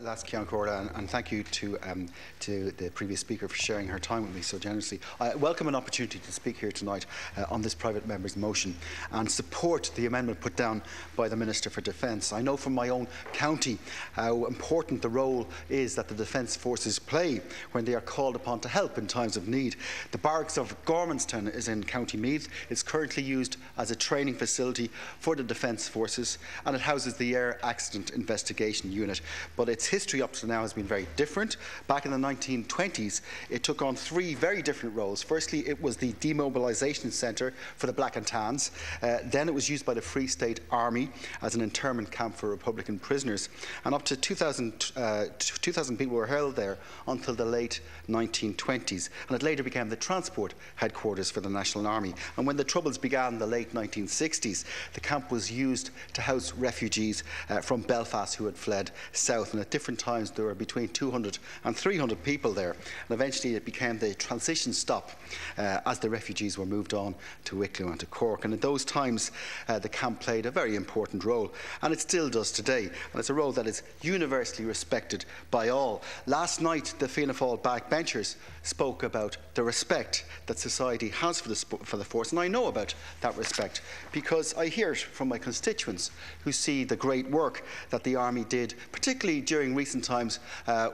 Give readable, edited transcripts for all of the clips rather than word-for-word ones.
Las Ciancorda, and thank you to the previous speaker for sharing her time with me so generously. I welcome an opportunity to speak here tonight on this private member's motion and support the amendment put down by the Minister for Defence. I know from my own county how important the role is that the Defence Forces play when they are called upon to help in times of need. The barracks of Gormanstown is in County Meath. It's currently used as a training facility for the Defence Forces, and it houses the Air Accident Investigation Unit. But its history up to now has been very different. Back in the 1920s, it took on three very different roles. Firstly, it was the demobilisation centre for the Black and Tans. Then it was used by the Free State Army as an internment camp for Republican prisoners. And up to 2,000 people were held there until the late 1920s. And it later became the transport headquarters for the National Army. And when the Troubles began in the late 1960s, the camp was used to house refugees from Belfast who had fled south. And at different times, there were between 200 and 300 people there. And eventually, it became the transition stop as the refugees were moved on to Wicklow and to Cork. And in those times, the camp played a very important role, and it still does today. And it's a role that is universally respected by all. Last night, the Fianna Fáil backbenchers spoke about the respect that society has for the force, and I know about that respect because I hear it from my constituents who see the great work that the Army did, particularly during recent times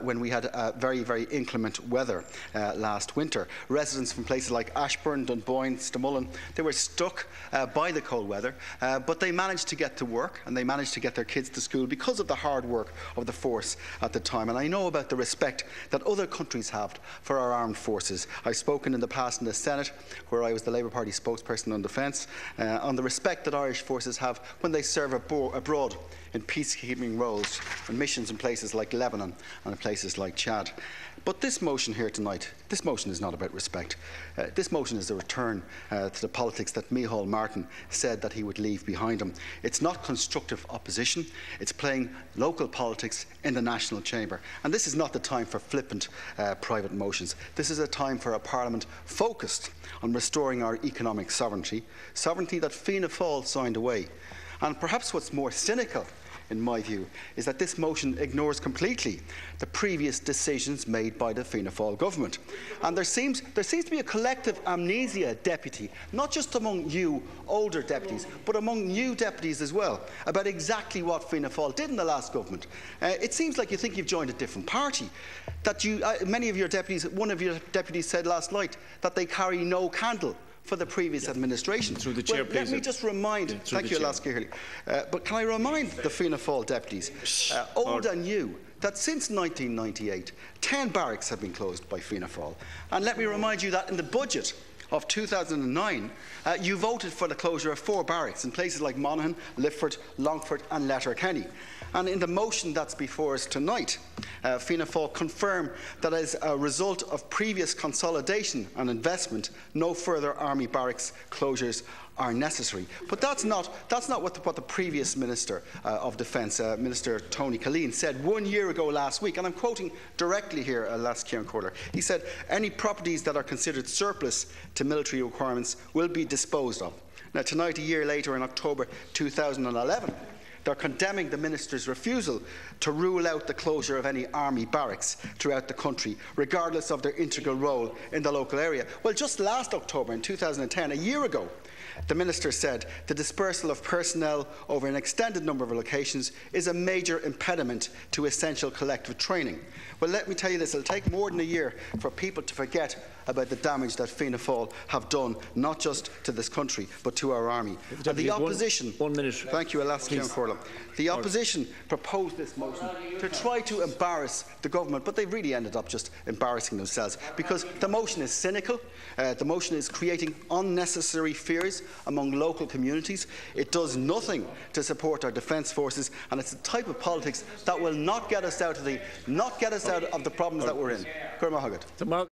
when we had very, very inclement weather last winter. Residents from places like Ashbourne, Dunboyne, Stamullen, they were stuck by the cold weather, but they managed to get to work and they managed to get their kids to school because of the hard work of the force at the time. And I know about the respect that other countries have for our armed forces. I've spoken in the past in the Senate, where I was the Labour Party spokesperson on defence, on the respect that Irish forces have when they serve abroad in peacekeeping roles and missions in places like Lebanon and in places like Chad. But this motion here tonight, this motion is not about respect. This motion is a return to the politics that Micheál Martin said that he would leave behind him. It's not constructive opposition. It's playing local politics in the National Chamber. And this is not the time for flippant private motions. This is a time for a Parliament focused on restoring our economic sovereignty, sovereignty that Fianna Fáil signed away. And perhaps what's more cynical, in my view, is that this motion ignores completely the previous decisions made by the Fianna Fáil government. And there seems to be a collective amnesia, Deputy, not just among you older deputies, but among new deputies as well, about exactly what Fianna Fáil did in the last government. It seems like you think you've joined a different party. That many of your deputies, one of your deputies said last night that they carry no candle for the previous administration. Through the chair, well, let me just remind, thank you, Alaska Hurley, but can I remind the Fianna Fáil deputies, old and new, that since 1998, 10 barracks have been closed by Fianna Fáil. And let me remind you that in the budget of 2009, you voted for the closure of 4 barracks in places like Monaghan, Lifford, Longford and Letterkenny. And in the motion that's before us tonight, Fianna Fáil confirm that as a result of previous consolidation and investment, no further army barracks closures are necessary. But that's not what the previous Minister of Defence, Minister Tony Killeen, said 1 year ago last week. And I'm quoting directly here, Las Ciancorda. He said, "Any properties that are considered surplus to military requirements will be disposed of." Now, tonight, a year later, in October 2011, they're condemning the Minister's refusal to rule out the closure of any army barracks throughout the country, regardless of their integral role in the local area. Well, just last October in 2010, a year ago, the Minister said the dispersal of personnel over an extended number of locations is a major impediment to essential collective training. Well, let me tell you this, it'll take more than a year for people to forget about the damage that Fianna Fáil have done, not just to this country, but to our army. And the opposition, one minute. Thank you, Alaska Corley. The opposition proposed this motion to try to embarrass the government, but they've really ended up just embarrassing themselves, because the motion is cynical, the motion is creating unnecessary fears among local communities. It does nothing to support our defence forces, and it's the type of politics that will not get us out of the problems that we're in.